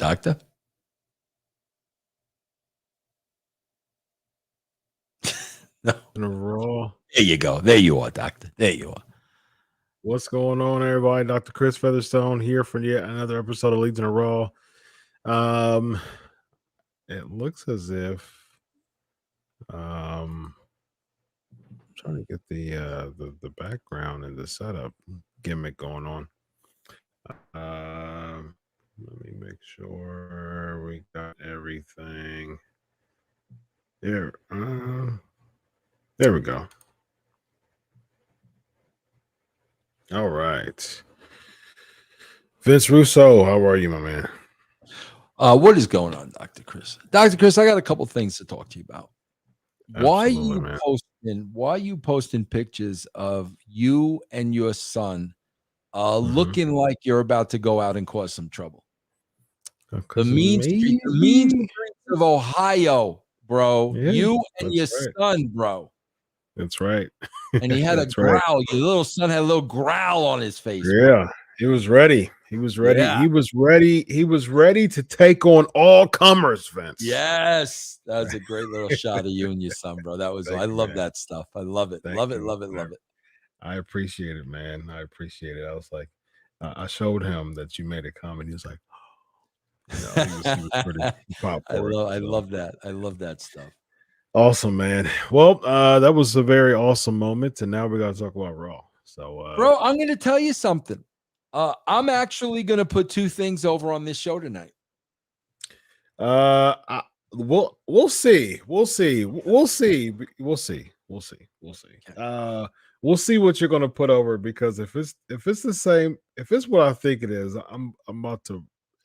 Doctor? No. In a Raw. There you go. There you are, Doctor. There you are. What's going on, everybody? Dr. Chris Featherstone here for yet another episode of Leads in a Raw. It looks as if I'm trying to get the background and the setup gimmick going on. Let me make sure we got everything. There we go. All right. Vince Russo, how are you, my man? What is going on, Dr. Chris? Dr. Chris, I got a couple things to talk to you about. Why are you posting pictures of you and your son looking like you're about to go out and cause some trouble? The mean streets of Ohio, bro. Yeah, you and your son, bro. That's right. And he had a growl. Right. Your little son had a little growl on his face. Yeah, bro. He was ready. He was ready. Yeah. He was ready. He was ready to take on all comers, Vince. Yes. That was a great little shot of you and your son, bro. That was I love that stuff. I love it. Love it. I appreciate it, man. I appreciate it. I was like, I showed him that you made a comment. He was like, oh. He was pretty popcorn. I love that. I love that stuff. Awesome, man. Well, that was a very awesome moment, and now we got to talk about Raw. So, bro, I'm going to tell you something. I'm actually going to put two things over on this show tonight. We'll see. We'll see what you're going to put over, because if it's the same, if it's what I think it is,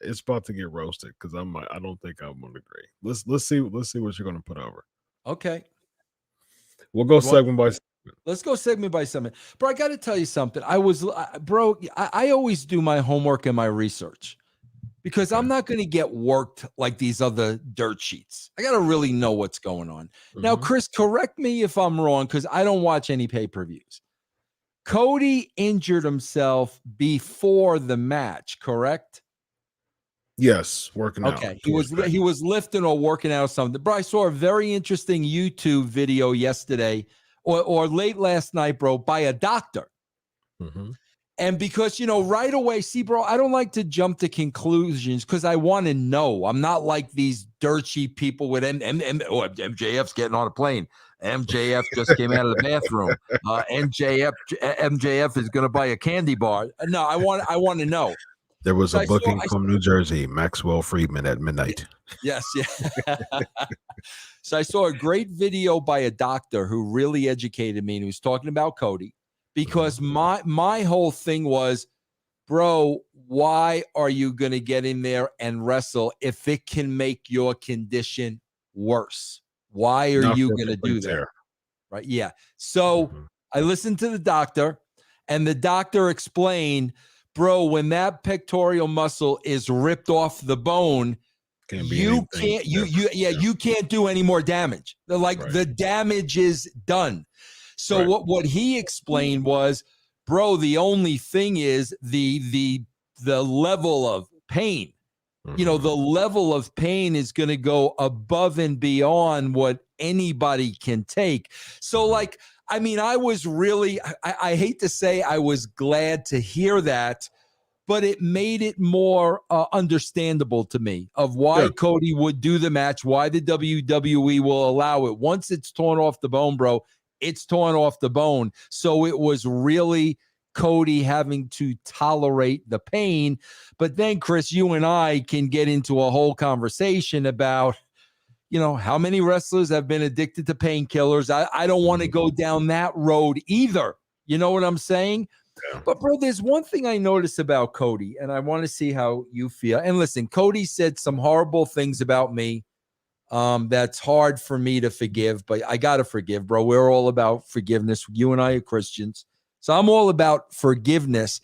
it's about to get roasted, because I don't think I'm going to agree. Let's see what you're going to put over. Okay. We'll go segment by segment. Let's go segment by segment. Bro, I got to tell you something. I always do my homework and my research, because I'm not going to get worked like these other dirt sheets. I got to really know what's going on. Mm-hmm. Now, Chris, correct me if I'm wrong, because I don't watch any pay-per-views. Cody injured himself before the match, correct? Yes, working out. Okay, he was lifting or working out or something. Bro, I saw a very interesting YouTube video yesterday or late last night, bro, by a doctor. Mm-hmm. And because, right away, see, bro, I don't like to jump to conclusions, because I want to know. I'm not like these dirt sheet people with MJF's getting on a plane. MJF just came out of the bathroom. MJF is going to buy a candy bar. No, I want to know. There was a booking from New Jersey, Maxwell Friedman, at midnight. Yes, yeah. So I saw a great video by a doctor who really educated me, and he was talking about Cody, because my whole thing was, bro, why are you going to get in there and wrestle if it can make your condition worse? Why are you going to do that? Right? Yeah. So I listened to the doctor, and the doctor explained, bro, when that pectoral muscle is ripped off the bone, you can't do any more damage. The damage is done. So what he explained was, bro, the only thing is the level of pain. The level of pain is going to go above and beyond what anybody can take. So I was really, I hate to say I was glad to hear that, but it made it more understandable to me of why Cody would do the match, why the WWE will allow it. Once it's torn off the bone, bro, it's torn off the bone. So it was really Cody having to tolerate the pain. But then, Chris, you and I can get into a whole conversation about, how many wrestlers have been addicted to painkillers. I don't want to go down that road either. You know what I'm saying? Yeah. But, bro, there's one thing I noticed about Cody, and I want to see how you feel. And listen, Cody said some horrible things about me. That's hard for me to forgive, but I got to forgive, bro. We're all about forgiveness. You and I are Christians. So I'm all about forgiveness.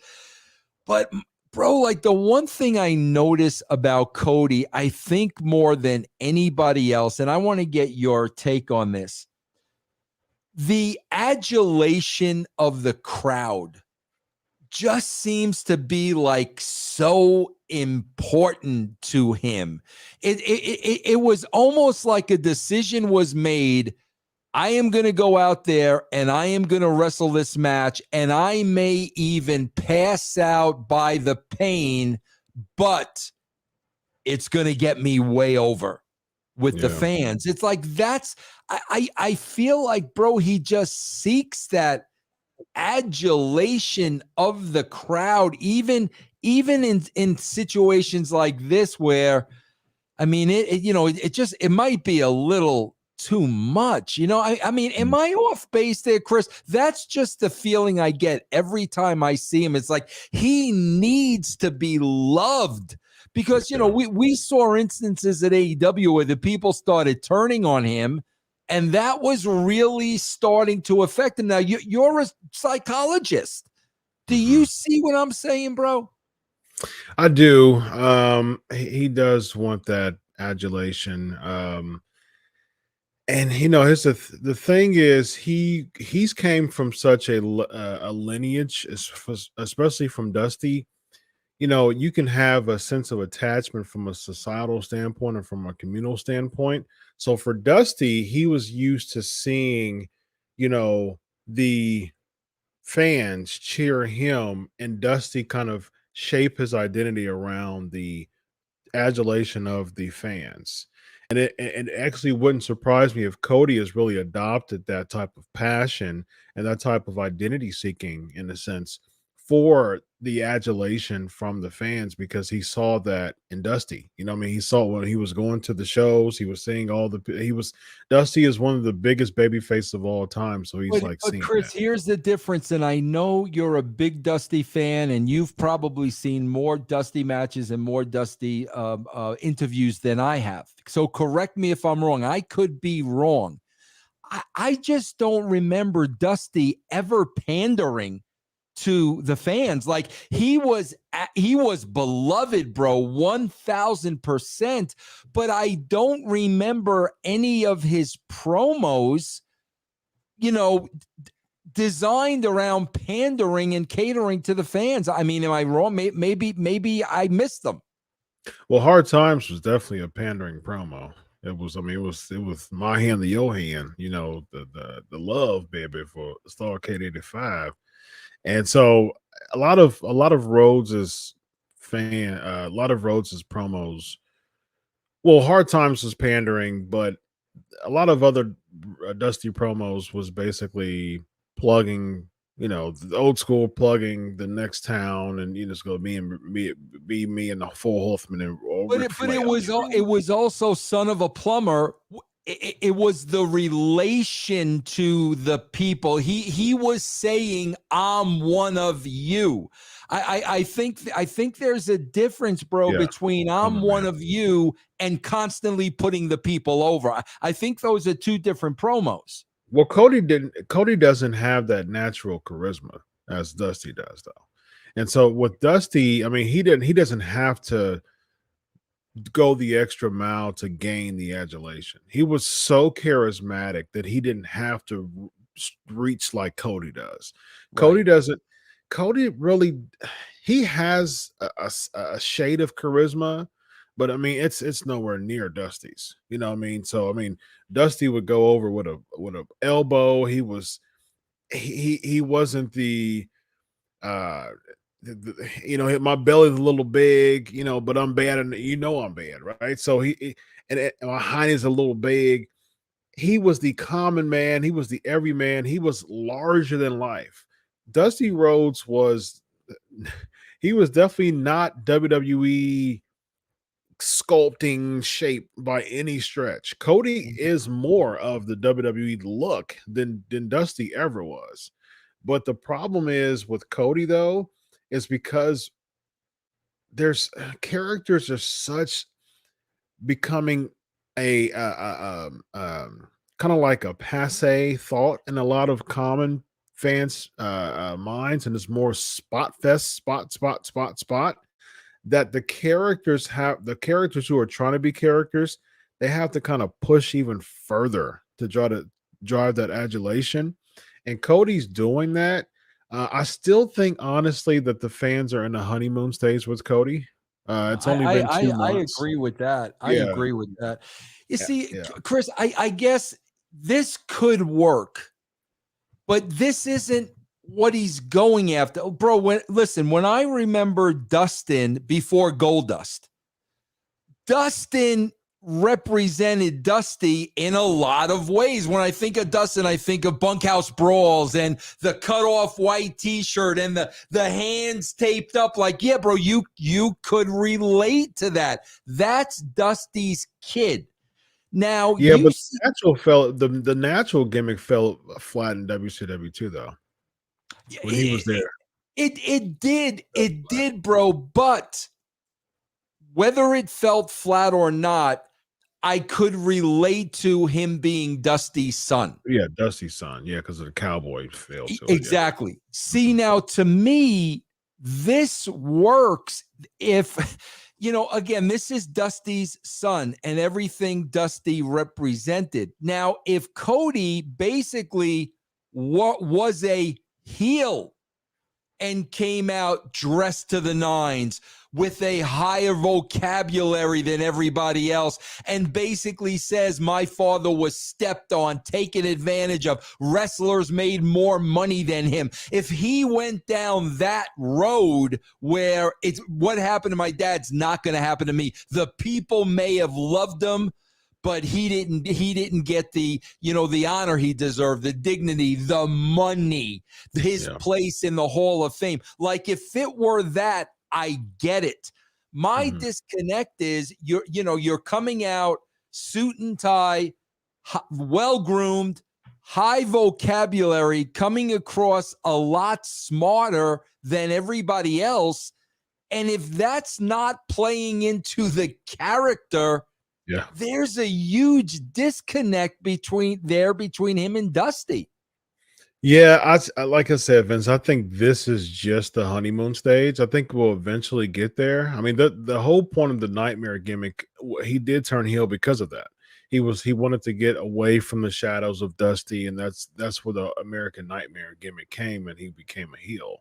But, bro, the one thing I notice about Cody, I think more than anybody else, and I want to get your take on this, the adulation of the crowd just seems to be so important to him. It was almost like a decision was made. I am going to go out there and I am going to wrestle this match, and I may even pass out by the pain, but it's going to get me way over with the fans. It's like I feel like, bro, he just seeks that adulation of the crowd, even in situations like this where, I mean, it might be a little too much. I mean, am I off base there, Chris? That's just the feeling I get every time I see him. It's like he needs to be loved. Because, we saw instances at AEW where the people started turning on him, and that was really starting to affect him. Now, you're a psychologist. Do you see what I'm saying, bro? I do. He does want that adulation. And here's the thing is he's came from such a lineage, especially from Dusty. You can have a sense of attachment from a societal standpoint and from a communal standpoint. So for Dusty, he was used to seeing, the fans cheer him, and Dusty kind of shape his identity around the adulation of the fans. And it actually wouldn't surprise me if Cody has really adopted that type of passion and that type of identity seeking, in a sense, for the adulation from the fans, because he saw that in Dusty. He saw when he was going to the shows, he was seeing Dusty is one of the biggest baby faces of all time. So he's But seeing Chris, that. here's the difference. And I know you're a big Dusty fan, and you've probably seen more Dusty matches and more Dusty interviews than I have. So correct me if I'm wrong. I could be wrong. I just don't remember Dusty ever pandering to the fans. Like he was beloved, bro, 1000%. But I don't remember any of his promos, designed around pandering and catering to the fans. I mean, am I wrong? Maybe I missed them. Well, Hard Times was definitely a pandering promo. It was my hand to your hand, the love baby for Starrcade 85. And so a lot of Rhodes's promos. Well, Hard Times was pandering, but a lot of other Dusty promos was basically plugging, the old school, plugging the next town, and it's going to be me and the Four Horsemen and But it was also Son of a Plumber. It was the relation to the people. He was saying, "I'm one of you." I think there's a difference, bro, between "I'm one of you" and constantly putting the people over. I think those are two different promos. Well, Cody doesn't have that natural charisma as Dusty does, though. And so with Dusty, I mean, he doesn't have to go the extra mile to gain the adulation. He was so charismatic that he didn't have to reach like Cody does. Cody doesn't. Cody really, he has a shade of charisma, but I mean, it's nowhere near Dusty's. You know what I mean? So I mean, Dusty would go over with a elbow. He wasn't the my belly's a little big, but I'm bad, and I'm bad, right? So and my hiney's a little big. He was the common man. He was the everyman. He was larger than life. Dusty Rhodes he was definitely not WWE sculpting shape by any stretch. Cody is more of the WWE look than Dusty ever was. But the problem is with Cody, though, is because there's characters are such becoming a kind of like a passe thought in a lot of common fans minds, and it's more spot that the characters who are trying to be characters, they have to kind of push even further to try to drive that adulation. And Cody's doing that. I still think, honestly, that the fans are in the honeymoon stage with Cody. It's only been 2 months. I agree with that. I Yeah. agree with that. You see, Yeah. Chris, I guess this could work, but this isn't what he's going after. Oh, bro, when I remember Dustin before Goldust, Dustin represented Dusty in a lot of ways. When I think of Dustin, I think of bunkhouse brawls and the cut off white t-shirt and the hands taped up. Like, yeah, bro, you could relate to that. That's Dusty's kid. Now, Yeah, but the natural gimmick fell flat in WCW too, though. When he was there. It did, bro. But whether it felt flat or not, I could relate to him being Dusty's son. Yeah, Dusty's son. Yeah, because of the cowboy feel to it. Exactly. Yeah. See, now to me, this works if, again, this is Dusty's son and everything Dusty represented. Now, if Cody basically was a heel and came out dressed to the nines with a higher vocabulary than everybody else and basically says my father was stepped on, taken advantage of, wrestlers made more money than him. If he went down that road where it's what happened to my dad's not going to happen to me, the people may have loved him, but he didn't get the honor he deserved, the dignity, the money, his place in the Hall of Fame. Like, if it were that, I get it. My disconnect is you're coming out suit and tie, well-groomed, high vocabulary, coming across a lot smarter than everybody else. And if that's not playing into the character, there's a huge disconnect between him and Dusty. Yeah, like I said, Vince, I think this is just the honeymoon stage. I think we'll eventually get there. I mean, the whole point of the Nightmare gimmick, he did turn heel because of that. He wanted to get away from the shadows of Dusty, and that's where the American Nightmare gimmick came, and he became a heel.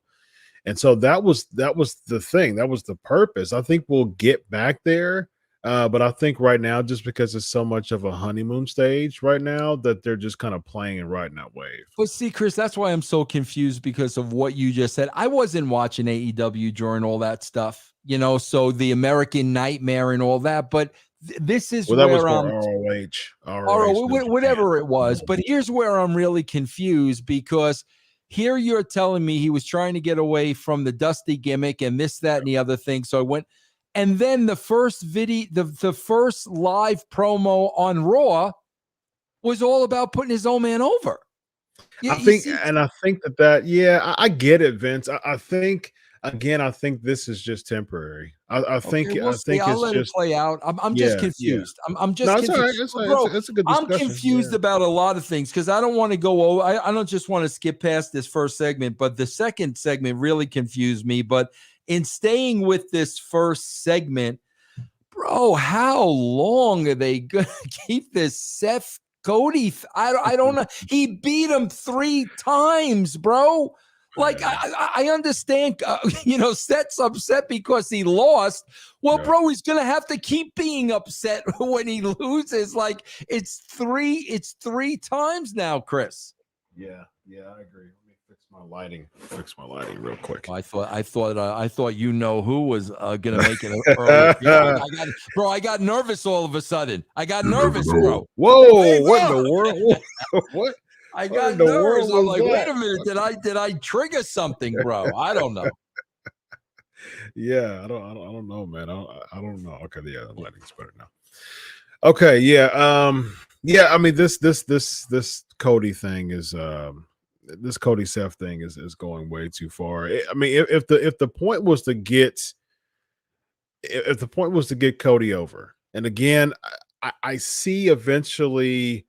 And so that was the thing. That was the purpose. I think we'll get back there. But I think right now, just because it's so much of a honeymoon stage right now, that they're just kind of playing and riding that wave. But see, Chris, that's why I'm so confused because of what you just said. I wasn't watching AEW during all that stuff, so the American Nightmare and all that. But this is that was where ROH, whatever it was. But here's where I'm really confused because here you're telling me he was trying to get away from the Dusty gimmick and this, that, and the other thing. So I went. And then the first video, the first live promo on Raw was all about putting his own man over. I think that I get it, Vince. I think this is just temporary. I think I'll let it play out. I'm just confused. Yeah. I'm just confused. It's a good discussion. I'm confused about a lot of things because I don't want to go over. I don't just want to skip past this first segment, but the second segment really confused me. But in staying with this first segment, bro, how long are they going to keep this Seth Cody? I don't know. He beat him 3 times, bro. Like, I understand, Seth's upset because he lost. Well, bro, he's going to have to keep being upset when he loses. Like, it's three times now, Chris. Yeah, I agree. Fix my lighting real quick. I thought who was gonna make it early. I got nervous all of a sudden. I got nervous, bro. Whoa, what in the world? What? I got nervous. I'm like, wait a minute, did I trigger something, bro? I don't know. Yeah, I don't know, man. I don't know. Okay, yeah, the lighting's better now. Okay, yeah. I mean, this Cody thing is this Cody Seth thing is going way too far. I mean, if the point was to get Cody over, and again, I see eventually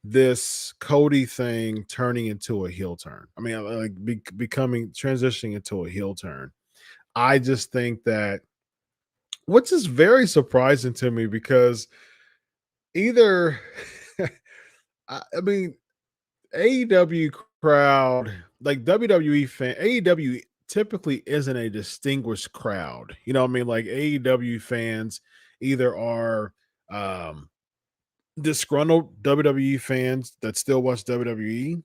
this Cody thing turning into a heel turn. I mean, like transitioning into a heel turn. I just think that, which is very surprising to me because either, I mean, AEW crowd, like WWE fan, AEW typically isn't a distinguished crowd. You know what I mean? Like AEW fans either are disgruntled WWE fans that still watch WWE,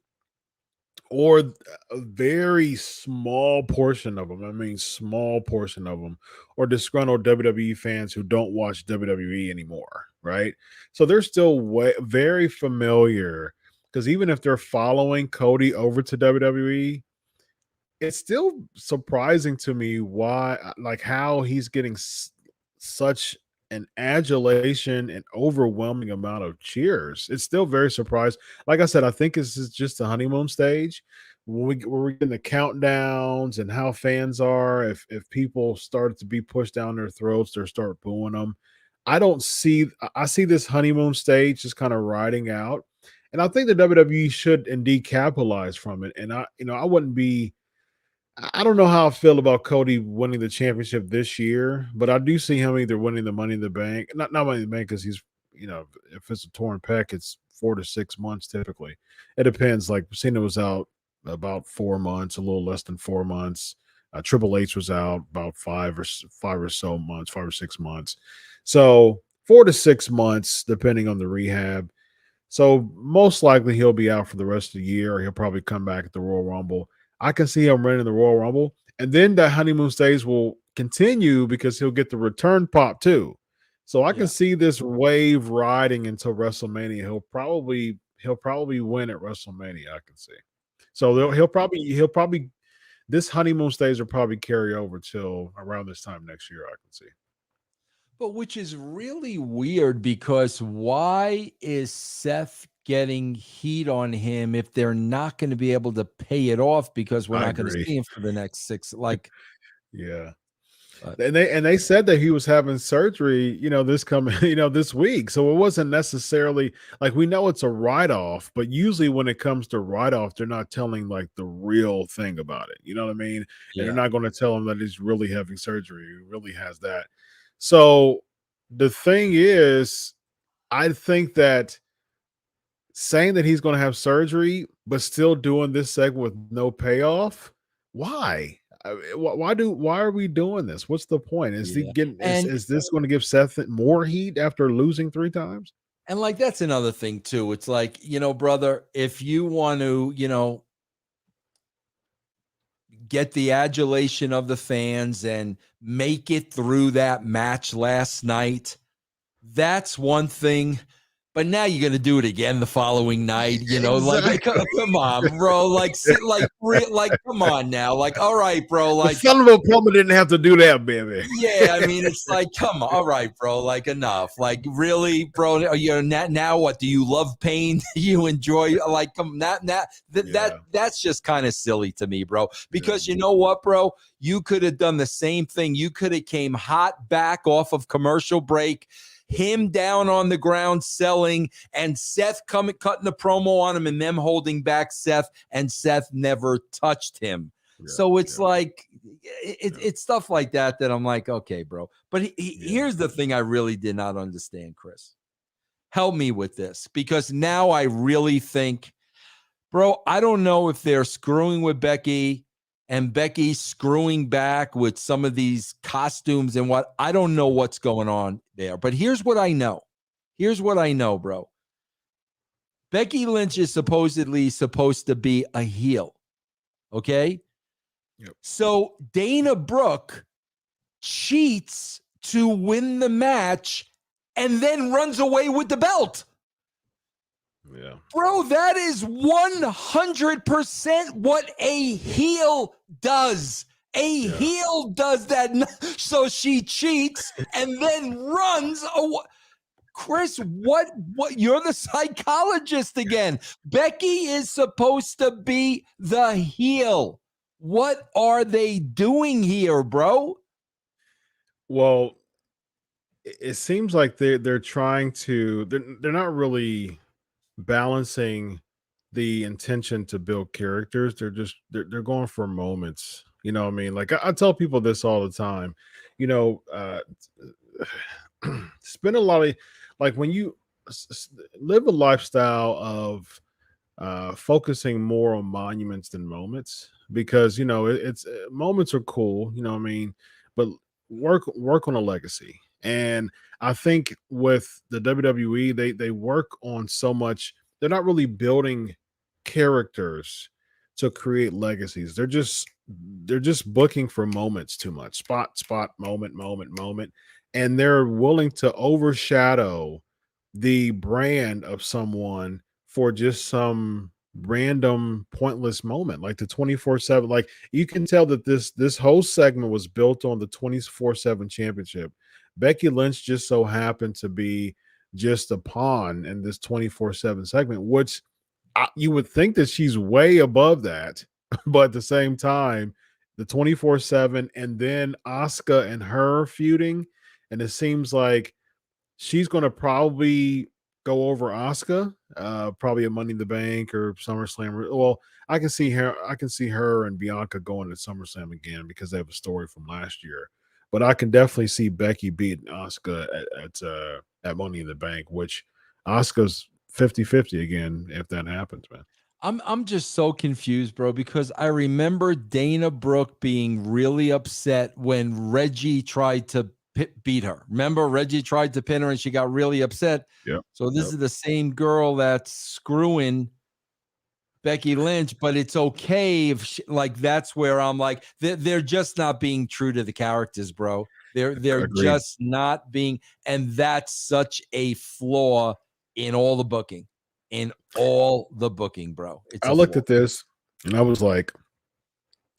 or a very small portion of them, I mean, small portion of them, or disgruntled WWE fans who don't watch WWE anymore, right? So they're still very familiar, because even if they're following Cody over to WWE, it's still surprising to me why, like, how he's getting such an adulation and overwhelming amount of cheers. It's still very surprised. Like I said, I think this is just the honeymoon stage. When we get the countdowns and how fans are, if people start to be pushed down their throats, they start booing them. I see this honeymoon stage just kind of riding out. And I think the WWE should indeed capitalize from it. And I wouldn't be I don't know how I feel about Cody winning the championship this year, but I do see him either winning the Money in the Bank, not Money in the Bank, because he's, if it's a torn pec, it's 4 to 6 months typically. It depends. Like Cena was out about 4 months, a little less than 4 months. Triple H was out about 5 or 6 months. So 4 to 6 months, depending on the rehab. So most likely he'll be out for the rest of the year, or he'll probably come back at the Royal Rumble. I can see him running the Royal Rumble, and then that honeymoon stage will continue because he'll get the return pop too. So I can see this wave riding until WrestleMania. He'll probably win at WrestleMania. I can see. So he'll probably this honeymoon stage will probably carry over till around this time next year. I can see. But which is really weird, because why is Seth getting heat on him if they're not going to be able to pay it off, because we're not going to see him for the next 6, like, yeah. And they said that he was having surgery, this week. So it wasn't necessarily like, we know it's a write-off, but usually when it comes to write-off, they're not telling like the real thing about it. You know what I mean? And they're not going to tell him that he's really having surgery. He really has that. So the thing is, I think that saying that he's going to have surgery, but still doing this segment with no payoff, why? Why are we doing this? What's the point? Is he getting is this going to give Seth more heat after losing 3 times? And like, that's another thing too. It's like, brother, if you want to, get the adulation of the fans and make it through that match last night, that's one thing. But now you're going to do it again the following night, like, come on, bro. Like, come on now. Like, all right, bro. Like, the son of a plumber didn't have to do that, baby. Yeah, I mean, it's like, come on, all right, bro. Like, enough. Like, really, bro. Now what? Do you love pain? You enjoy? Like, come that's just kind of silly to me, bro. Because you know what, bro? You could have done the same thing. You could have came hot back off of commercial break, him down on the ground selling, and Seth cutting the promo on him, and them holding back Seth, and Seth never touched him. So it's like, it's stuff like that I'm like, okay, bro. But here's the thing I really did not understand, Chris. Help me with this, because now I really think, bro, I don't know if they're screwing with Becky and Becky screwing back with some of these costumes and what. I don't know what's going on there. But here's what I know. Bro. Becky Lynch is supposedly supposed to be a heel. Okay? Yep. So Dana Brooke cheats to win the match and then runs away with the belt. Yeah. Bro, that is 100% what a heel does. Heel does that. So she cheats and then runs away. Chris, what you're the psychologist again. Becky is supposed to be the heel. What are they doing here, bro? Well, it seems like they're trying to, they're not really balancing the intention to build characters. They're going for moments. You know what I mean? Like, I tell people this all the time. Spend a lot of, like, when you live a lifestyle of focusing more on monuments than moments, because it's moments are cool, you know what I mean, but work on a legacy. And I think with the WWE, they work on so much. They're not really building characters to create legacies. They're just booking for moments too much. Spot, moment, and they're willing to overshadow the brand of someone for just some random pointless moment like the 24/7. Like, you can tell that this whole segment was built on the 24/7 championship. Becky Lynch just so happened to be just a pawn in this 24/7 segment, which you would think that she's way above that, but at the same time, the 24/7 and then Asuka and her feuding, and it seems like she's going to probably go over Asuka, probably at Money in the Bank or SummerSlam. Well, I can see her and Bianca going to SummerSlam again because they have a story from last year. But I can definitely see Becky beating Asuka at Money in the Bank, which Asuka's 50-50 again if that happens, man. I'm just so confused, bro, because I remember Dana Brooke being really upset when Reggie tried to beat her. Remember, Reggie tried to pin her and she got really upset. Yeah. So this is the same girl that's screwing Becky Lynch, but it's okay if that's where I'm like, they're just not being true to the characters, bro. They're Agreed. just not being, and that's such a flaw in all the booking. In all the booking, bro. I looked at this and I was like,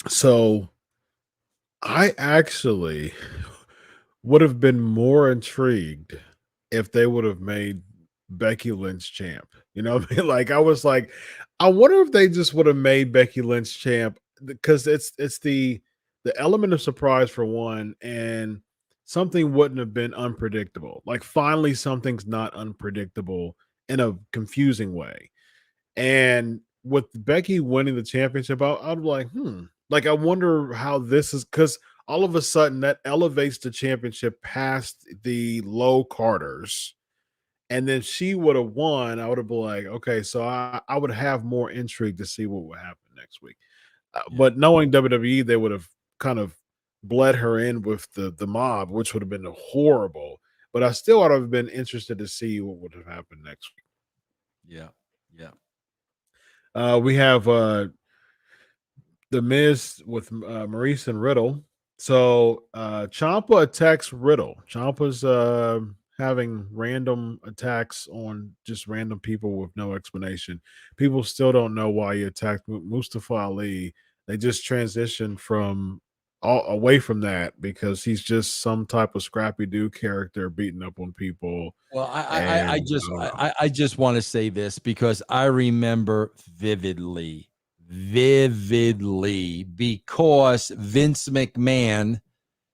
so I actually would have been more intrigued if they would have made Becky Lynch champ. You know what I mean? Like, I was like, I wonder if they just would have made Becky Lynch champ, because it's the element of surprise for one, and something wouldn't have been unpredictable. Like, finally something's not unpredictable in a confusing way. And with Becky winning the championship, I'd be like, like, I wonder how this is, because all of a sudden that elevates the championship past the low Carters. And then she would have won. I would have been like, okay, so I would have more intrigue to see what would happen next week. But knowing WWE, they would have kind of bled her in with the mob, which would have been horrible. But I still would have been interested to see what would have happened next week. Yeah. We have The Miz with Maurice and Riddle. So Ciampa attacks Riddle. Ciampa's having random attacks on just random people with no explanation. People still don't know why he attacked Mustafa Ali. They just transitioned away from that because he's just some type of scrappy dude character beating up on people. Well, I just want to say this because I remember vividly, because Vince McMahon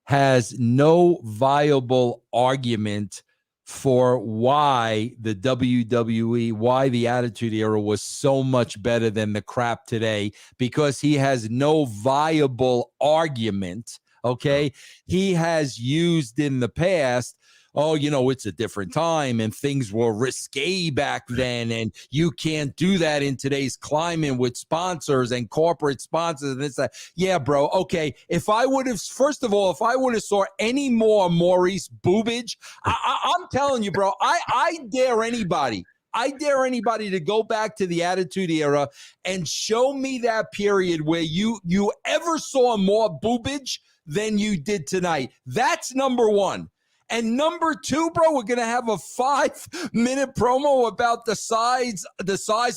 has no viable argument for why the WWE, why the Attitude Era was so much better than the crap today, because he has no viable argument. Okay. He has used in the past, oh, it's a different time and things were risque back then. And you can't do that in today's climate with sponsors and corporate sponsors. And it's like, yeah, bro. Okay. If I would have saw any more Maurice boobage, I'm telling you, bro, I dare anybody to go back to the Attitude Era and show me that period where you ever saw more boobage than you did tonight. That's number one. And number two, bro, we're going to have a 5-minute promo about the size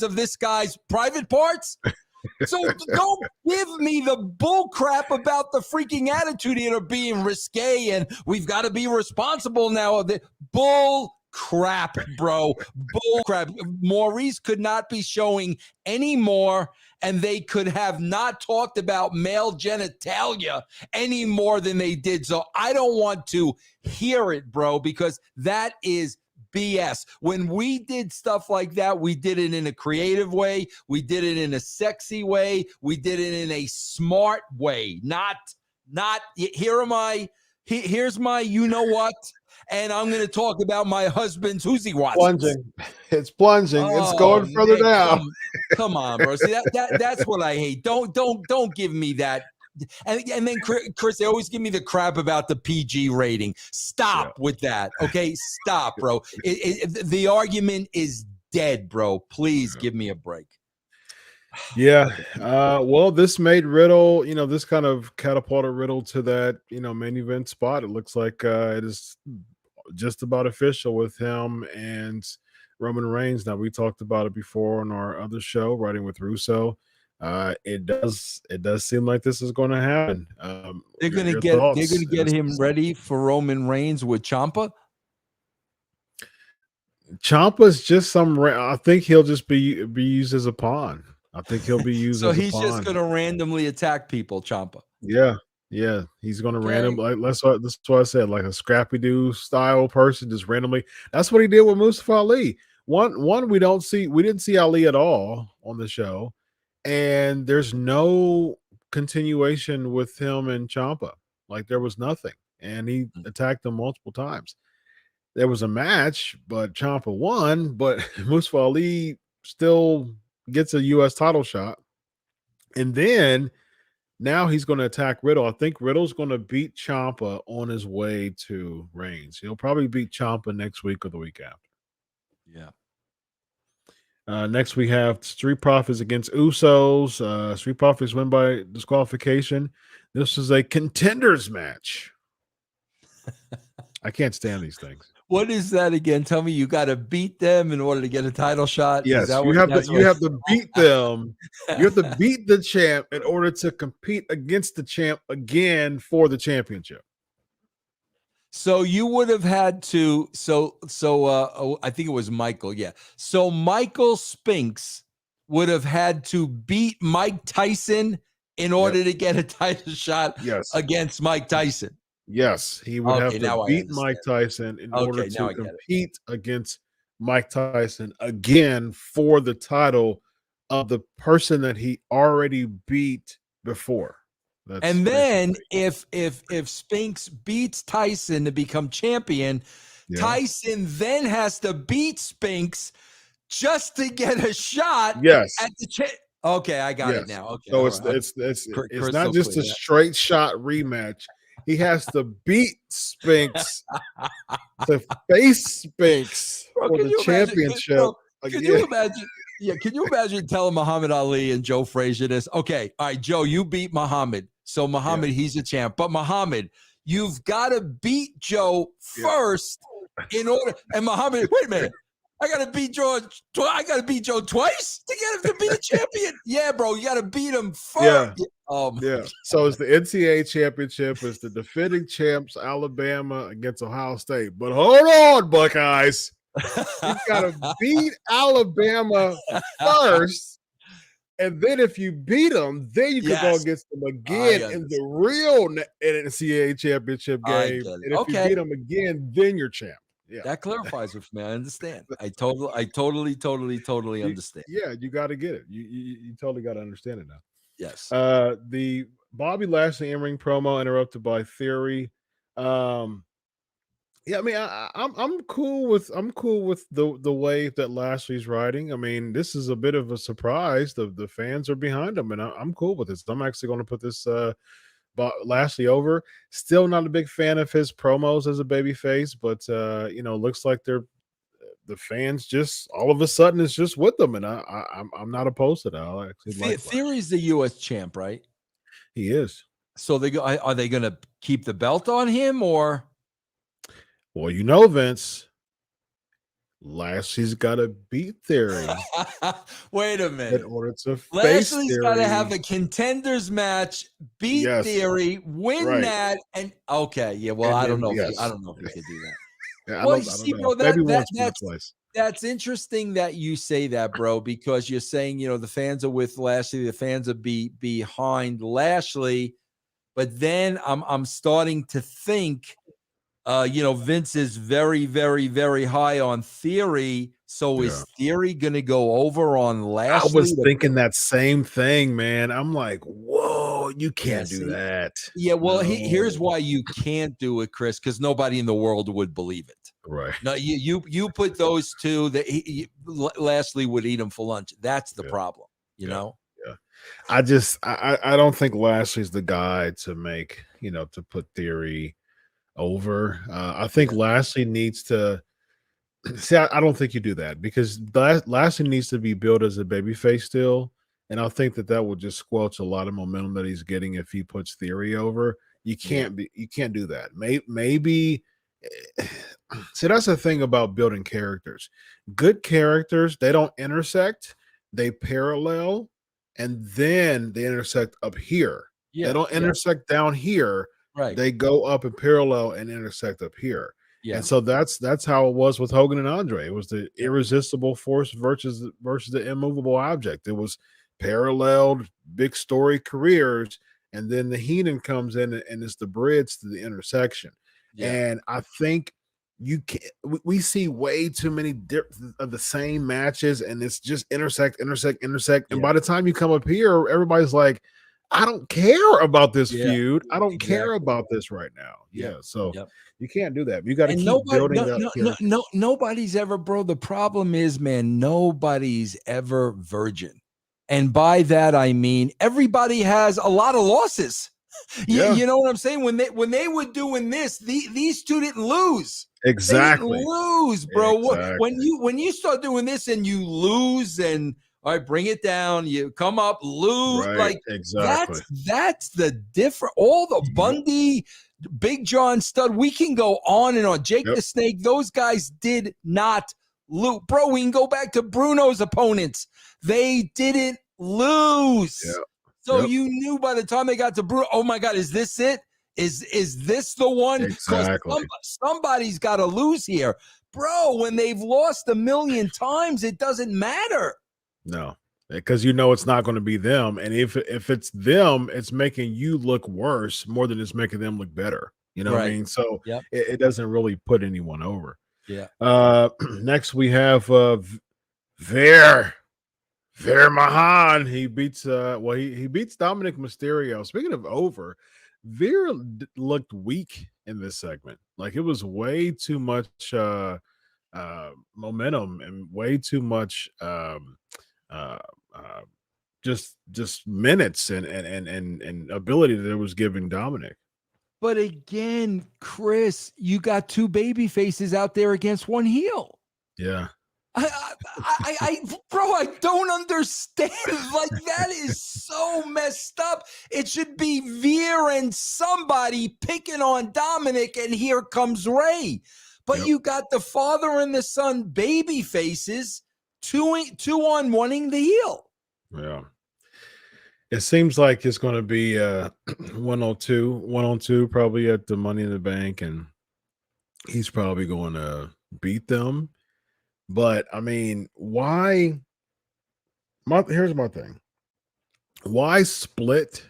of this guy's private parts. So don't give me the bull crap about the freaking Attitude Era being risque and we've got to be responsible now. Bull crap, bro. Bull crap. Maurice could not be showing any more, and they could have not talked about male genitalia any more than they did. So I don't want to hear it, bro, because that is BS. When we did stuff like that, we did it in a creative way. We did it in a sexy way. We did it in a smart way. Not here's my you know what, and I'm going to talk about my husband's who's he watching. It's plunging. It's going further man, down. come on, bro. See that's what I hate. Don't give me that. And then Chris, they always give me the crap about the PG rating. Stop with that, okay? Stop, bro. The argument is dead, bro. Please give me a break. Yeah. Well, this made Riddle, this kind of catapulted Riddle to that, main event spot. It looks like it is just about official with him and Roman Reigns. Now, we talked about it before on our other show, Writing with Russo. It does seem like this is going to happen. They're going to get him ready for Roman Reigns with Ciampa. Ciampa's just I think he'll just be used as a pawn. I think he'll be used so as a pawn. So he's just going to randomly attack people, Ciampa. Yeah. He's going to randomly. That's what I said, like a Scrappy Doo style person, just randomly. That's what he did with Mustafa Ali. One we didn't see Ali at all on the show, and there's no continuation with him and Ciampa. Like there was nothing, and he attacked him multiple times. There was a match, but Ciampa won, but Mustafa Ali still gets a U.S. title shot. And then now he's going to attack Riddle. I think Riddle's going to beat Ciampa on his way to Reigns. He'll probably beat Ciampa next week or the week after. Yeah. Next we have Street Profits against Usos. Street Profits win by disqualification. This is a contenders match. I can't stand these things. What is that again? Tell me, you got to beat them in order to get a title shot? Yes, you have to beat them. You have to beat the champ in order to compete against the champ again for the championship. So you would have had to. I think it was Michael. Yeah. So Michael Spinks would have had to beat Mike Tyson in order to get a title shot against Mike Tyson. Yes, he would have to beat Mike Tyson in order to compete against Mike Tyson again for the title of the person that he already beat before. And then if Spinks beats Tyson to become champion, Tyson then has to beat Spinks just to get a shot at the Okay, I got it now. Okay, so it's not just a straight shot rematch. He has to beat Spinks to face Spinks for the championship. Can you imagine? Yeah, can you imagine telling Muhammad Ali and Joe Frazier this? Okay, all right, Joe, you beat Muhammad. So Muhammad, he's a champ. But Muhammad, you've got to beat Joe first in order. And Muhammad, wait a minute. I gotta beat Joe twice to get him to be the champion. Yeah, bro, you gotta beat him first. So it's the NCAA championship. It's the defending champs, Alabama against Ohio State. But hold on, Buckeyes. You gotta beat Alabama first. And then if you beat them, then you can go against them again in the real NCAA championship game. And if you beat them again, then you're champ. Yeah. That clarifies it for me. I understand. I totally understand. Yeah, you got to get it. You totally got to understand it now. Yes. The Bobby Lashley in-ring promo interrupted by Theory. I mean, I'm cool with the way that Lashley's riding. I mean, this is a bit of a surprise. The fans are behind him, and I'm cool with this. I'm actually going to put this Lashley over. Still not a big fan of his promos as a babyface, but looks like the fans just all of a sudden is just with them, and I'm not opposed to that. I actually like Theory's the U.S. champ, right? He is. So are they going to keep the belt on him, or? Well, Vince, Lashley's got to beat Theory. Wait a minute. In order to face Lashley's got to have a contenders match, beat Theory, win that, and well, I don't know. I don't know if he could do that. That's interesting that you say that, bro, because you're saying, the fans are with Lashley, the fans are behind Lashley, but then I'm starting to think, Vince is very, very, very high on Theory. So Yeah. is Theory going to go over on I Lashley? was thinking that same thing, man. I'm like, whoa, you can't do that. Yeah, well, here's No. why you can't do it, Chris, because nobody in the world would believe it. Right. No, you put those two that Lashley would eat them for lunch. That's the problem, you know? Yeah. I don't think Lashley's the guy to make, to put Theory over. I think Lashley needs to see. I don't think you do that because Lashley needs to be built as a babyface still, and I think that will just squelch a lot of momentum that he's getting if he puts Theory over. You can't do that. Maybe see, that's the thing about building characters. Good characters, they don't intersect, they parallel, and then they intersect up here. They don't intersect down here. Right. They go up and parallel and intersect up here. Yeah. And so that's how it was with Hogan and Andre. It was the irresistible force versus the immovable object. It was paralleled big story careers, and then the Heenan comes in and it's the bridge to the intersection. Yeah. And I think we see way too many of the same matches, and it's just intersect. And by the time you come up here, everybody's like, I don't care about this feud. I don't care about this right now. Yeah. So you can't do that. You got to keep building up. Nobody's ever, bro. The problem is, man, nobody's ever virgin. And by that, I mean, everybody has a lot of losses. You know what I'm saying? When they were doing this, these two didn't lose. Exactly. They didn't lose, bro. Exactly. When you start doing this and you lose, and all right, bring it down. You come up, lose. Right, like exactly. That's the different. All the Bundy, Big John Studd. We can go on and on. Jake the Snake. Those guys did not lose, bro. We can go back to Bruno's opponents. They didn't lose. Yeah. So you knew by the time they got to Bruno, oh my God, is this it? Is this the one? Exactly. Somebody's got to lose here. Bro, when they've lost a million times, it doesn't matter. No, because it's not going to be them. And if it's them, it's making you look worse more than it's making them look better. You know what I mean? So it doesn't really put anyone over. Yeah. Next we have Veer Mahan. He beats he beats Dominic Mysterio. Speaking of over, Veer looked weak in this segment. Like it was way too much momentum and way too much just minutes and ability that it was giving Dominic. But again, Chris, you got two baby faces out there against one heel. Yeah. Bro, I don't understand. Like, that is so messed up. It should be Veer and somebody picking on Dominic, and here comes Ray. But you got the father and the son baby faces, two on wanting the heel. Yeah. It seems like it's going to be 1-on-2 probably at the Money in the Bank, and he's probably going to beat them. But I mean, why? Here's my thing. Why split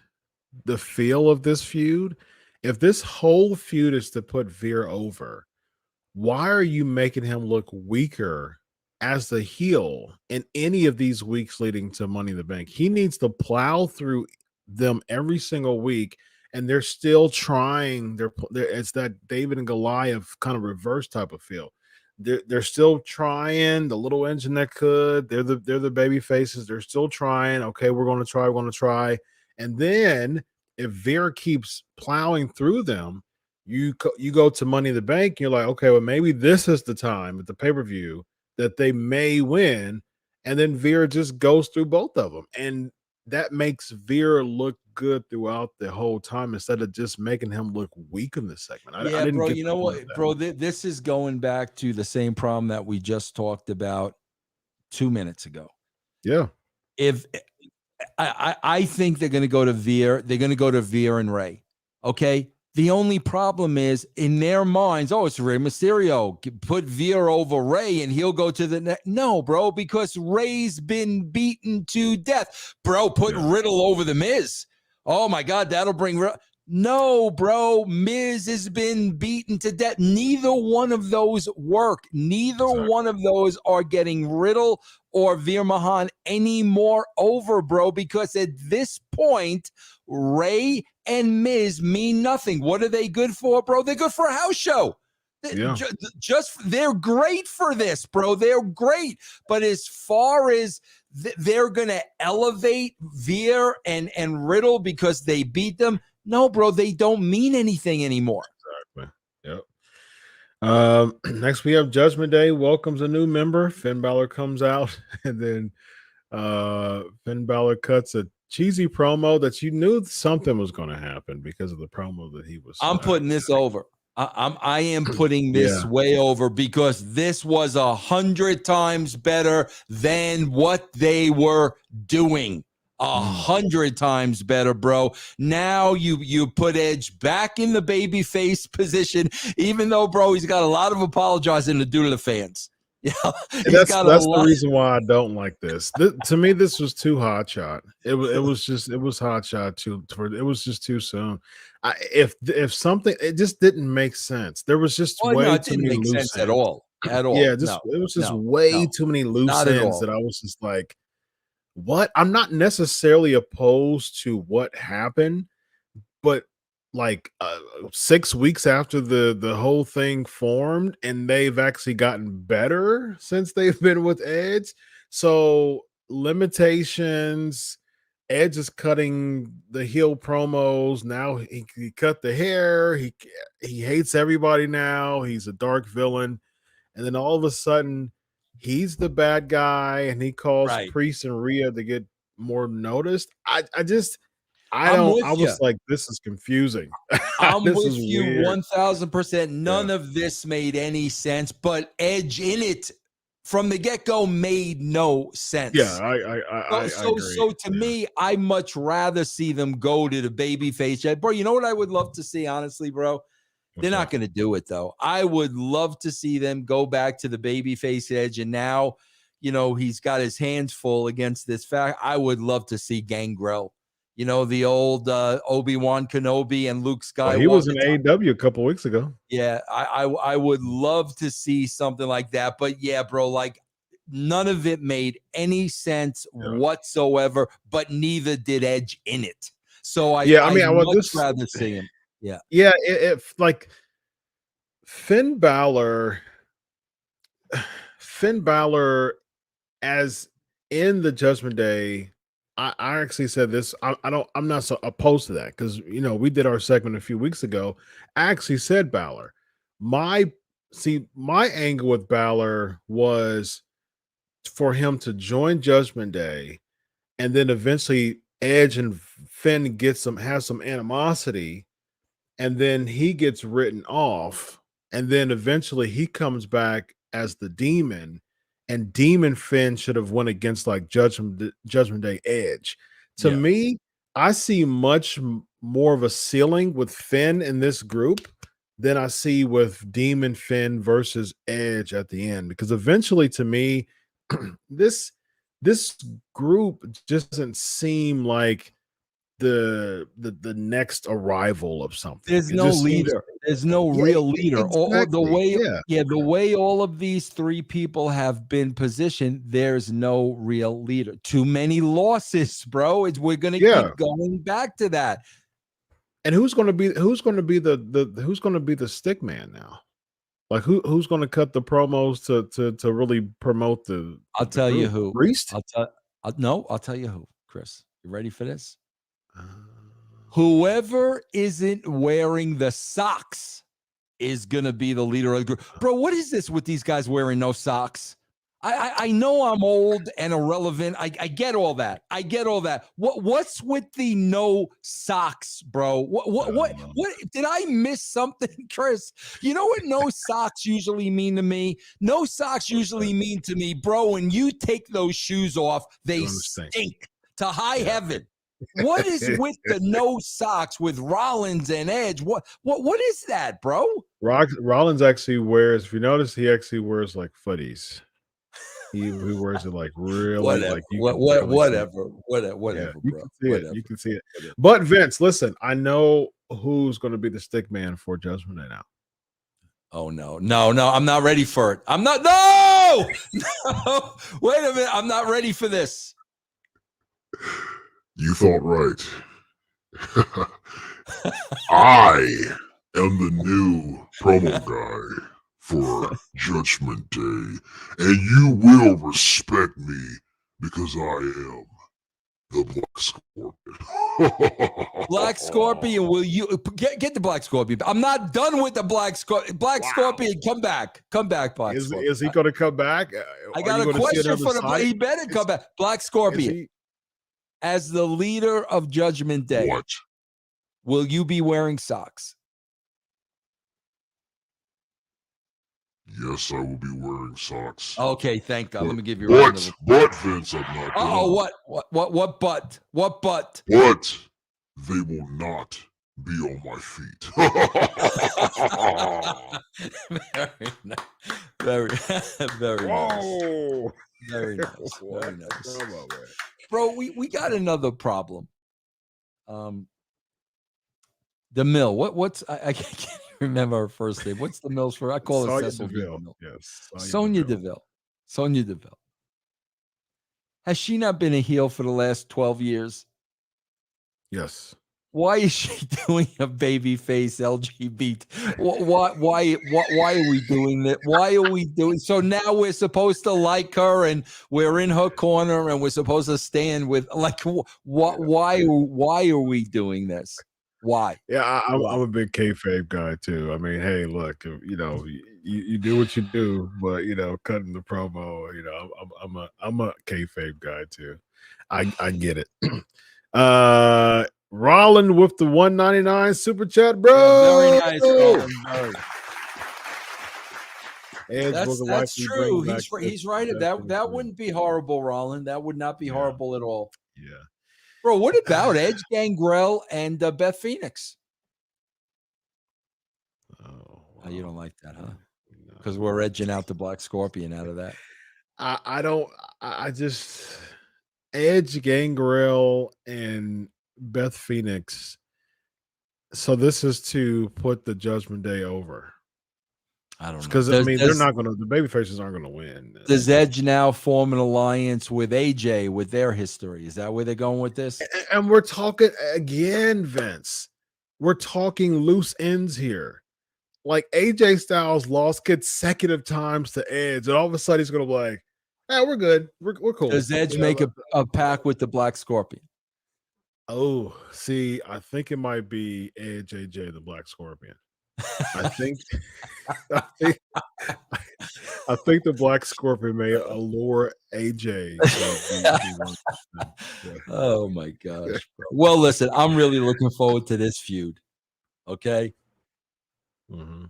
the feel of this feud? If this whole feud is to put Veer over, why are you making him look weaker as the heel in any of these weeks leading to Money in the Bank? He needs to plow through them every single week, and they're still trying. It's that David and Goliath kind of reverse type of feel. They're still trying, the little engine that could. They're the baby faces. They're still trying. Okay, we're going to try. And then if Veer keeps plowing through them, you go to Money in the Bank. And you're like, okay, well, maybe this is the time at the pay-per-view that they may win. And then Veer just goes through both of them. And that makes Veer look good throughout the whole time instead of just making him look weak in this segment. I didn't bro, get you know what, bro? This is going back to the same problem that we just talked about 2 minutes ago. Yeah. If I think they're going to go to Veer, they're going to go to Veer and Ray. Okay. The only problem is in their minds, oh, it's Rey Mysterio. Put Veer over Ray and he'll go to the next. No, bro, because Ray's been beaten to death. Bro, put Riddle over the Miz. Oh, my God, that'll bring No, bro. Miz has been beaten to death. Neither one of those work. Neither one of those are getting Riddle or Veer Mahan any more over, bro, because at this point, Ray and Miz mean nothing. What are they good for, bro? They're good for a house show. Yeah. They're great for this, bro. They're great. But as far as they're going to elevate Veer and Riddle because they beat them, no, bro, they don't mean anything anymore. Exactly. Yep. Next we have Judgment Day welcomes a new member. Finn Balor comes out, and then Finn Balor cuts a cheesy promo that you knew something was going to happen because of the promo that he was. I'm putting this over. I am putting this way over because this was 100 times better than what they were doing. 100 times better, bro. Now you put Edge back in the babyface position, even though, bro, he's got a lot of apologizing to do to the fans. Yeah, that's the reason why I don't like this. To me, this was too hot shot. It was hot shot too. It was just too soon. If something, it just didn't make sense. There was just way too many loose ends at all. At all. Yeah, it was just way too many loose ends that I was just like, what? I'm not necessarily opposed to what happened, but like 6 weeks after the whole thing formed, and they've actually gotten better since they've been with Edge. So limitations. Edge is cutting the heel promos now. He cut the hair. He hates everybody now. He's a dark villain, and then all of a sudden he's the bad guy, and he calls Priest and Rhea to get more noticed. I was like, this is confusing. I'm with you 1,000%. None of this made any sense, but Edge in it from the get-go made no sense. Yeah, I agree. So to me, I much rather see them go to the babyface. Bro, you know what I would love to see, honestly, bro? They're not going to do it, though. I would love to see them go back to the babyface Edge, and now, he's got his hands full against this fact. I would love to see Gangrel. The old Obi-Wan Kenobi and Luke Skywalker. He was in AEW a couple weeks ago. Yeah, I would love to see something like that. But yeah, bro, like none of it made any sense whatsoever, but neither did Edge in it. So I would much rather see him. Yeah. Yeah, if like Finn Balor as in the Judgment Day. I actually said this. I'm not so opposed to that because we did our segment a few weeks ago. I actually said Balor. My angle with Balor was for him to join Judgment Day, and then eventually Edge and Finn have some animosity, and then he gets written off, and then eventually he comes back as the Demon. And Demon Finn should have went against like Judgment Day Edge. To me, I see much more of a ceiling with Finn in this group than I see with Demon Finn versus Edge at the end. Because eventually, to me, this group just doesn't seem like the next arrival of something. There's no leader. There's no real leader. Exactly. The way all of these three people have been positioned, there's no real leader. Too many losses, bro. We're gonna keep going back to that. And who's gonna be the stick man now? Like who's gonna cut the promos to really promote the? I'll tell you who. Priest. I'll tell you who. Chris, you ready for this? Whoever isn't wearing the socks is going to be the leader of the group. Bro, what is this with these guys wearing no socks? I know I'm old and irrelevant. I get all that. What's with the no socks, bro? What did I miss something, Chris? You know what no socks usually mean to me? No socks usually mean to me, bro, when you take those shoes off, they stink to high heaven. What is with the no socks with Rollins and Edge? What is that, bro? Rollins actually wears, if you notice, he actually wears like footies. He wears it like really Whatever. like you can barely see it. Whatever, You bro. can see it. Whatever. You can see it. But Vince, listen, I know who's going to be the stick man for Judgment Day now. Oh no. I'm not ready for it. I'm not. No. No. Wait a minute. I'm not ready for this. You thought right. I am the new promo guy for Judgment Day, and you will respect me because I am the Black Scorpion. Black Scorpion, will you get the Black Scorpion? I'm not done with the Black Scorpion. Black Scorpion, come back, Black Scorpion. Is he going to come back? I got a question for the. He better come back. Black Scorpion, as the leader of Judgment Day, What? Will you be wearing socks? Yes, I will be wearing socks. Okay, thank God. Let me give you a But Vince, I'm not. Oh, what butt? What butt? But they will not be on my feet. Very nice. Whoa. Very nice. Very nice. Bro, we got another problem. The Mill. What's I can't remember her first name. What's the Mill's for? I call her Sonya Cecil Deville. Mill. Yes. Sonya Deville. Sonya Deville. Has she not been a heel for the last 12 years? Yes. Why is she doing a babyface LGBT? Why are we doing that? Why are we doing so? Now we're supposed to like her and we're in her corner and we're supposed to stand with like why are we doing this? Why? Yeah, I'm a big kayfabe guy too. I mean, hey, look, you know, you do what you do, but you know, cutting the promo, you know, I'm a kayfabe guy too. I get it. Rollin with the 199 super chat, bro. Yeah, very nice, Rollin. That's true. He's right. That wouldn't be horrible, Rollin. That would not be horrible at all. Yeah. Bro, what about Edge, Gangrel, and Beth Phoenix? Oh, you don't like that, huh? Because we're edging out the Black Scorpion out of that. I just Edge, Gangrel, and Beth Phoenix. So this is to put the Judgment Day over. I don't know. Because I mean, they're not going to. The babyfaces aren't going to win. Does Edge now form an alliance with AJ with their history? Is that where they're going with this? And we're talking again, Vince. We're talking loose ends here. Like AJ Styles lost consecutive times to Edge, and all of a sudden he's going to be like, "Hey, we're good. We're cool." Does Edge make a pact with the Black Scorpion? Oh, see, I think it might be Edge, AJ, the Black Scorpion. I think the Black Scorpion may allure AJ. Oh my gosh. Bro. Well, listen, I'm really looking forward to this feud. Okay. Mm-hmm.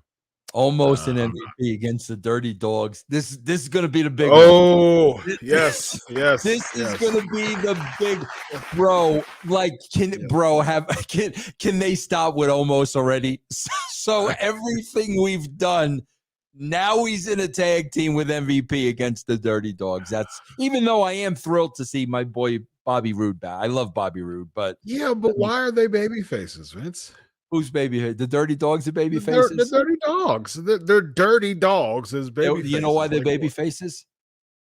Almost an MVP against the Dirty Dogs. This is going to be the big. Oh, yes. This is going to be the big, bro. Like, can they stop with almost already? So everything we've done, now he's in a tag team with MVP against the Dirty Dogs. That's even though I am thrilled to see my boy Bobby Roode back. I love Bobby Roode, but why are they baby faces, Vince? Who's baby? The Dirty Dogs are baby faces? The Dirty Dogs. They're Dirty Dogs as baby faces. You know why they're baby faces?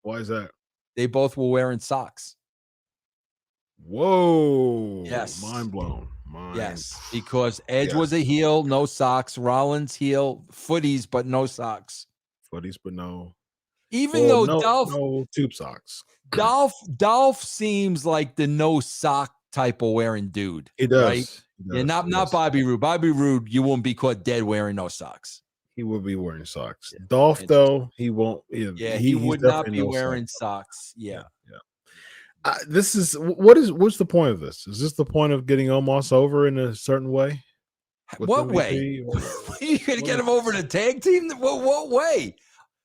Why is that? They both were wearing socks. Whoa. Yes. Mind blown. Yes. Because Edge was a heel, no socks. Rollins heel, footies, but no socks. Footies, but no. Even though no tube socks. Dolph seems like the no sock type of wearing dude. He does. Right? Yeah, not Bobby Roode. Bobby Roode, you won't be caught dead wearing no socks. He will be wearing socks. Yeah. Dolph, though, he won't. He would not be wearing socks. Yeah. This is what's the point of this? Is this the point of getting Omos over in a certain way? What way? You gonna get him over to tag team? What way?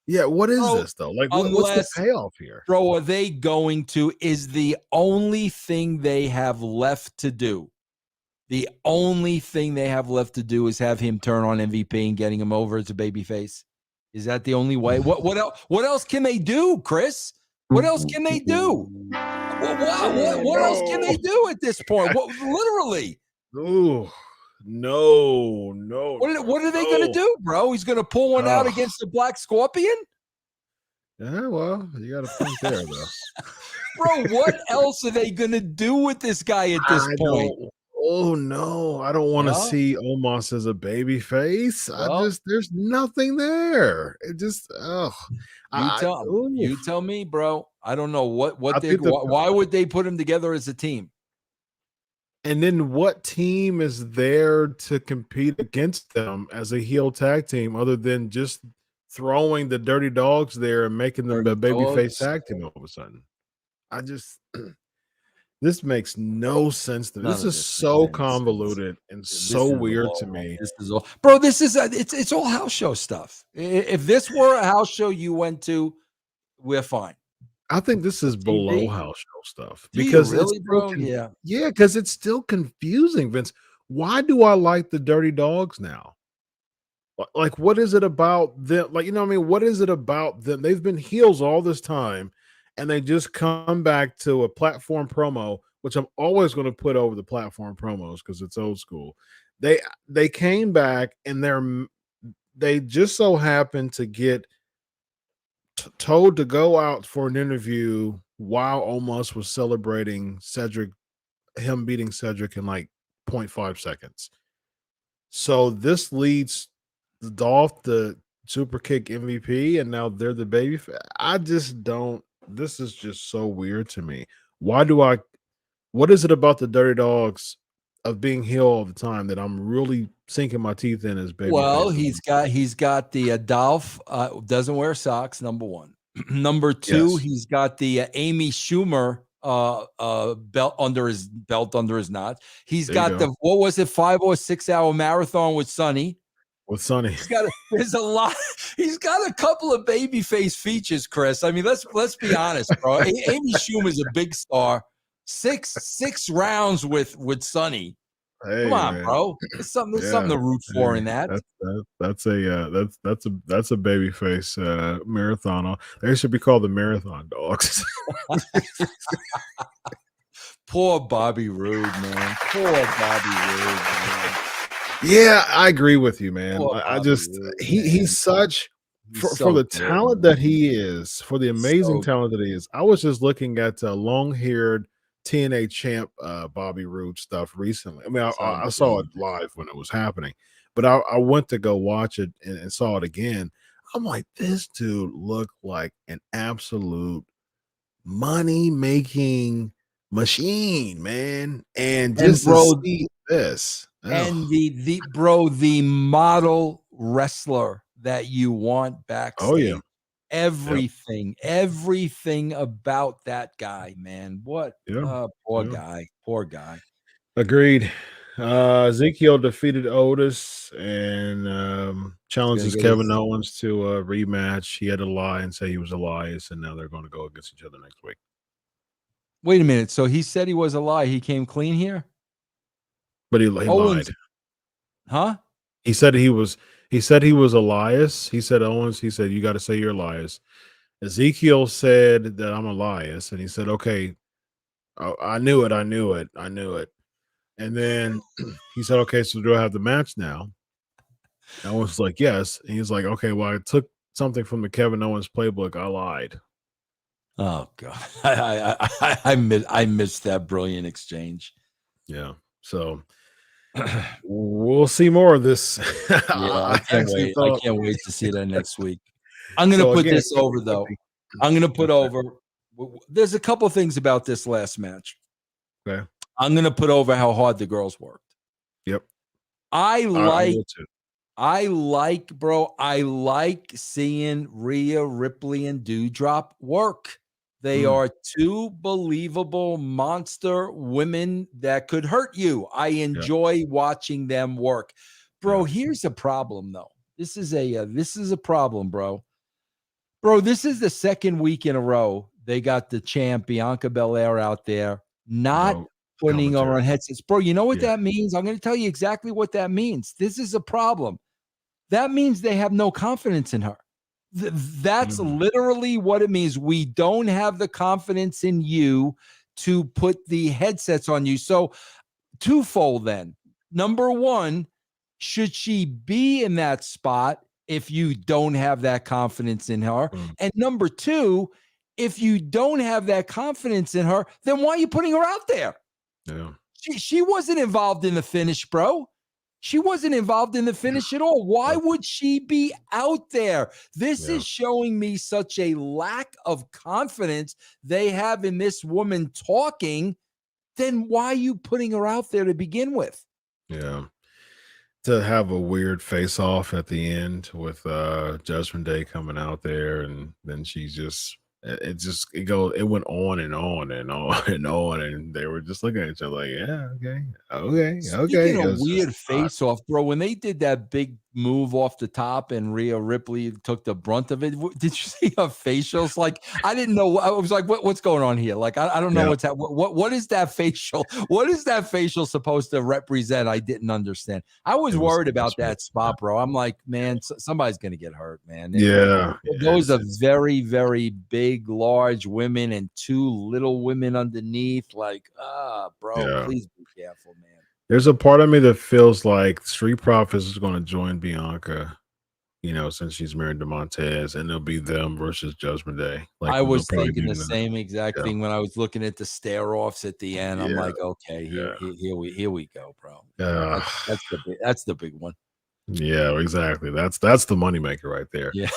Yeah, what is this though? Like, what's the payoff here, bro? Are they going to? Is the only thing they have left to do? The only thing they have left to do is have him turn on MVP and getting him over as a babyface. Is that the only way? What else can they do, Chris? What else can they do? What else can they do at this point? Literally. Oh, no. What are they going to do, bro? He's going to pull one out against the Black Scorpion? Yeah, well, you got a point there, though. Bro, what else are they going to do with this guy at this point? Oh, no. I don't want to see Omos as a baby face. There's nothing there. It just, you tell me, bro. I don't know why would they put him together as a team? And then what team is there to compete against them as a heel tag team other than just throwing the Dirty Dogs there and making them a babyface tag team all of a sudden? This makes no sense to me. This is so convoluted and so weird to me. This is all, bro. This is it's all house show stuff. If this were a house show you went to, we're fine. I think this is below house show stuff because really, bro. Yeah, because it's still confusing, Vince. Why do I like the Dirty Dogs now? Like, what is it about them? Like, you know what I mean? What is it about them? They've been heels all this time, and they just come back to a platform promo, which I'm always going to put over the platform promos because it's old school. They came back, and they just so happened to get told to go out for an interview while Omos was celebrating him beating Cedric in like 0.5 seconds. So this leads Dolph the Super Kick MVP, and now they're the baby. I just don't. This is just so weird to me. What is it about the Dirty Dogs of being heel all the time that I'm really sinking my teeth in as baby? Well, he's got the Dolph doesn't wear socks, number one. Number two, he's got the Amy Schumer belt under his nuts. He's got the what was it, 5 or 6 hour marathon with Sonny. There's a lot. He's got a couple of babyface features, Chris. I mean, let's be honest, bro. Amy Schumer's a big star. Six rounds with Sonny. Hey, come on, man. Bro. There's something to root for in that. That's a babyface marathon. They should be called the Marathon Dogs. Poor Bobby Roode, man. Yeah, I agree with you, man. He's such for the talent that he is, for the amazing talent that he is. I was just looking at long-haired TNA champ Bobby Roode stuff recently. I mean, I saw it live when it was happening, but I went to go watch it and saw it again. I'm like, this dude looked like an absolute money-making machine, man. And just to see this. And the model wrestler that you want backstage. Oh yeah. Everything about that guy, man. Poor guy. Agreed. Ezekiel defeated Otis and challenges Kevin Owens to a rematch. He had to lie and say he was Elias, and now they're going to go against each other next week. Wait a minute. So he said he was a lie. He came clean here? But he lied. Huh? He said he was Elias. He said Owens. He said, you got to say you're Elias. Ezekiel said that I'm Elias. And he said, okay, I knew it. And then he said, okay, so do I have the match now? And Owens was like, yes. And he's like, okay, well, I took something from the Kevin Owens playbook. I lied. Oh God. I missed that brilliant exchange. Yeah. So we'll see more of this. I can't wait to see that next week. I'm going to put this over, though. I'm going to put over. There's a couple things about this last match. Okay. I'm going to put over how hard the girls worked. Yep. I like seeing Rhea Ripley and Doudrop work. They are two believable monster women that could hurt you. I enjoy watching them work. Bro, here's a problem though. This is a problem, bro. Bro, this is the second week in a row they got the champ Bianca Belair out there not putting her on headsets. Bro, you know what that means? I'm going to tell you exactly what that means. This is a problem. That means they have no confidence in her. That's literally what it means. We don't have the confidence in you to put the headsets on you. So twofold then. Number one, should she be in that spot if you don't have that confidence in her? And number two, if you don't have that confidence in her, then why are you putting her out there? Yeah. She wasn't involved in the finish, bro. She wasn't involved in the finish at all. Why would she be out there? This is showing me such a lack of confidence they have in this woman talking. Then why are you putting her out there to begin with? Yeah. To have a weird face off at the end with Judgment Day coming out there, and then she just it went on and on and on and on, and they were just looking at each other like, yeah, okay. Speaking It of was weird just odd. face off, bro, when they did that big move off the top and Rhea Ripley took the brunt of it, did you see her facials? Like, I didn't know. I was like, what's going on here? Like, I don't know Yeah. what's happening. What is that facial? What is that facial supposed to represent? I didn't understand. I was worried about that spot, bro. I'm like, man, somebody's going to get hurt, man. Those are very, very big, large women and two little women underneath. Like, bro, please be careful, man. There's a part of me that feels like Street Profits is going to join Bianca, since she's married to Montez, and it'll be them versus Judgment Day. Like, I was thinking the same exact thing when I was looking at the stare-offs at the end. I'm like, okay, here we go, bro. That's the big one. Yeah, exactly. That's the moneymaker right there. Yeah.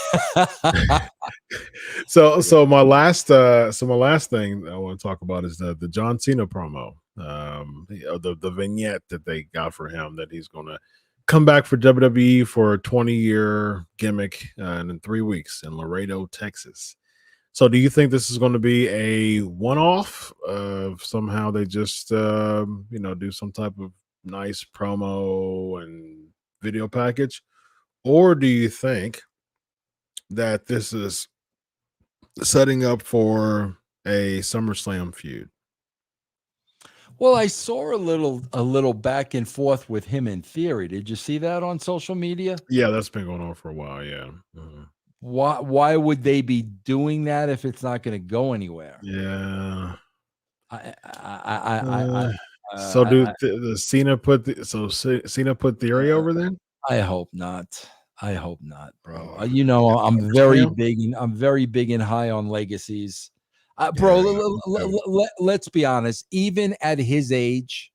So my last thing I want to talk about is the John Cena promo. The vignette that they got for him, that he's gonna come back for WWE for a 20-year gimmick in 3 weeks in Laredo, Texas. So do you think this is going to be a one-off? Somehow they just do some type of nice promo and video package, or do you think that this is setting up for a SummerSlam feud? Well, I saw a little back and forth with him in Theory. Did you see that on social media? Yeah, that's been going on for a while. Yeah. Why would they be doing that if it's not going to go anywhere? Yeah. So Cena put Cena put Theory over then? I hope not. I hope not, bro. I'm very big and high on legacies. Bro, let's be honest. Even at his age,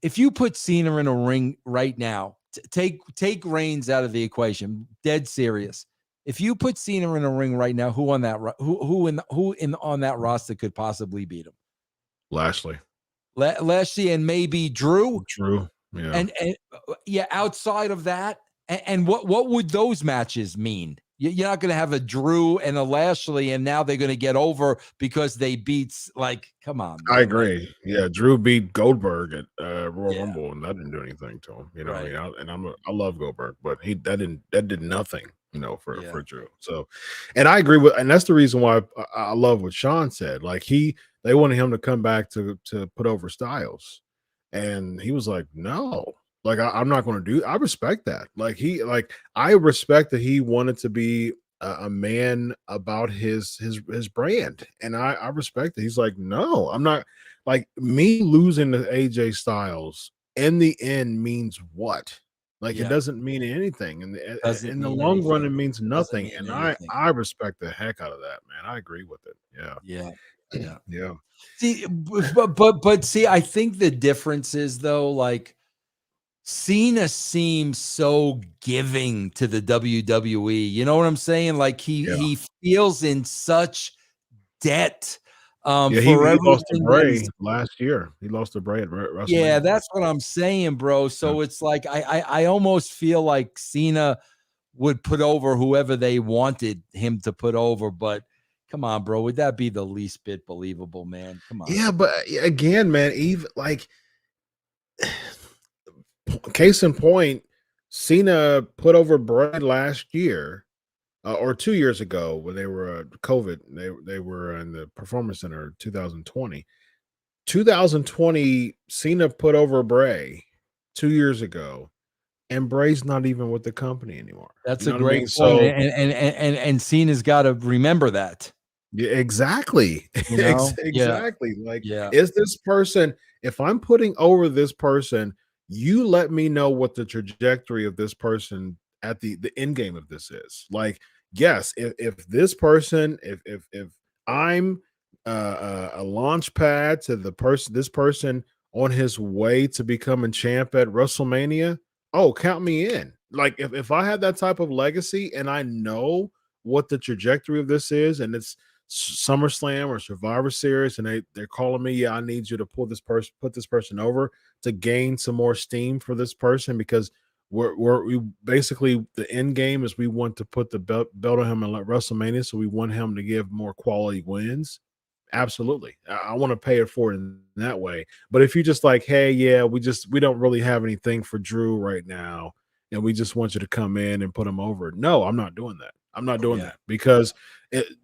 if you put Cena in a ring right now, take Reigns out of the equation. Dead serious. If you put Cena in a ring right now, who on that roster could possibly beat him? Lashley, and maybe Drew. Yeah. And outside of that, and what would those matches mean? You're not going to have a Drew and a Lashley, and now they're going to get over because they beat. Like, come on, man. I agree. Drew beat Goldberg at Royal Rumble, and that didn't do anything to him. Right. I love Goldberg, but that did nothing. For Drew. So, and I agree and that's the reason why I love what Sean said. Like they wanted him to come back to put over Styles, and he was like, no. Like, I'm not going to do. I respect that. I respect that he wanted to be a man about his brand, and I respect that. He's like, no, I'm not. Like, me losing to AJ Styles in the end means what? Like, it doesn't mean anything, and in the long run, it means nothing. And I respect the heck out of that, man. I agree with it. Yeah. See, but see, I think the difference is, though, like, Cena seems so giving to the WWE. You know what I'm saying? Like, he feels in such debt. He lost to Bray last year. He lost to Bray at WrestleMania. Yeah, that's what I'm saying, bro. So it's like I almost feel like Cena would put over whoever they wanted him to put over, but come on, bro. Would that be the least bit believable, man? Come on. Yeah, but again, man, even like case in point, Cena put over Bray last year. Or 2 years ago when they were COVID, they were in the Performance Center 2020. 2020, Cena put over Bray 2 years ago. and Bray's not even with the company anymore. That's You a know what I great mean? point. So And Cena's got to remember that. yeah, exactly. You know? Yeah. Exactly. Like, Yeah. is this person, if I'm putting over this person, you let me know what the trajectory of this person at the end game of this is. Like, yes, if this person, if I'm a launch pad to this person on his way to becoming champ at WrestleMania, oh, count me in. Like, if I had that type of legacy and I know what the trajectory of this is, and it's SummerSlam or Survivor Series, and they're calling me, yeah, I need you to put this person over to gain some more steam for this person, because we basically, the end game is we want to put the belt on him at WrestleMania, so we want him to give more quality wins. Absolutely, I want to pay it forward in that way. But if you just like, hey, yeah, we don't really have anything for Drew right now, and we just want you to come in and put him over. No, I'm not doing that. I'm not doing that, because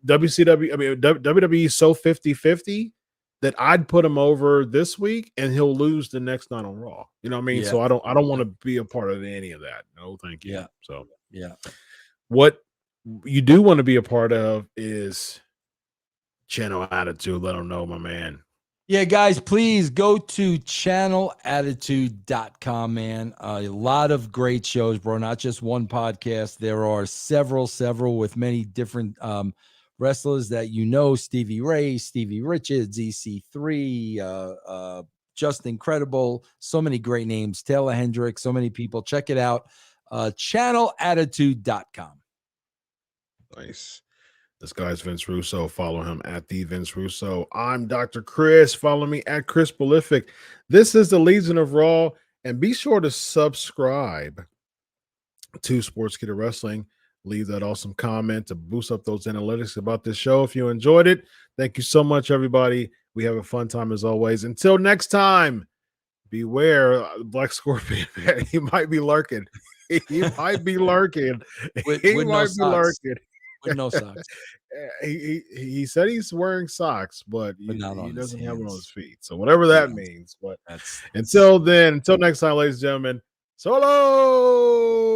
WCW, I mean, WWE is so 50-50 that I'd put him over this week and he'll lose the next night on Raw. You know what I mean? Yeah. So I don't want to be a part of any of that. No, thank you. Yeah. So Yeah. what you do want to be a part of is Channel Attitude. Let them know, my man. Yeah, guys, please go to channelattitude.com, man. A lot of great shows, bro. Not just one podcast. There are several with many different wrestlers that you know: Stevie Ray, Stevie Richards, EC3, Just Incredible. So many great names. Taylor Hendricks. So many people. Check it out. Channelattitude.com. Nice. This guy's Vince Russo. Follow him at the Vince Russo. I'm Dr. Chris. Follow me at Chris Prolific. This is the Legion of Raw, and be sure to subscribe to Sportskeeda Wrestling. Leave that awesome comment to boost up those analytics about this show. If you enjoyed it, thank you so much, everybody. We have a fun time as always. Until next time, beware, Black Scorpion. He might be lurking. He might be lurking. With He no might be socks. lurking. With no socks. He said he's wearing socks, but he doesn't have it on his feet. So whatever that means. But That's until then, until next time, ladies and gentlemen, solo.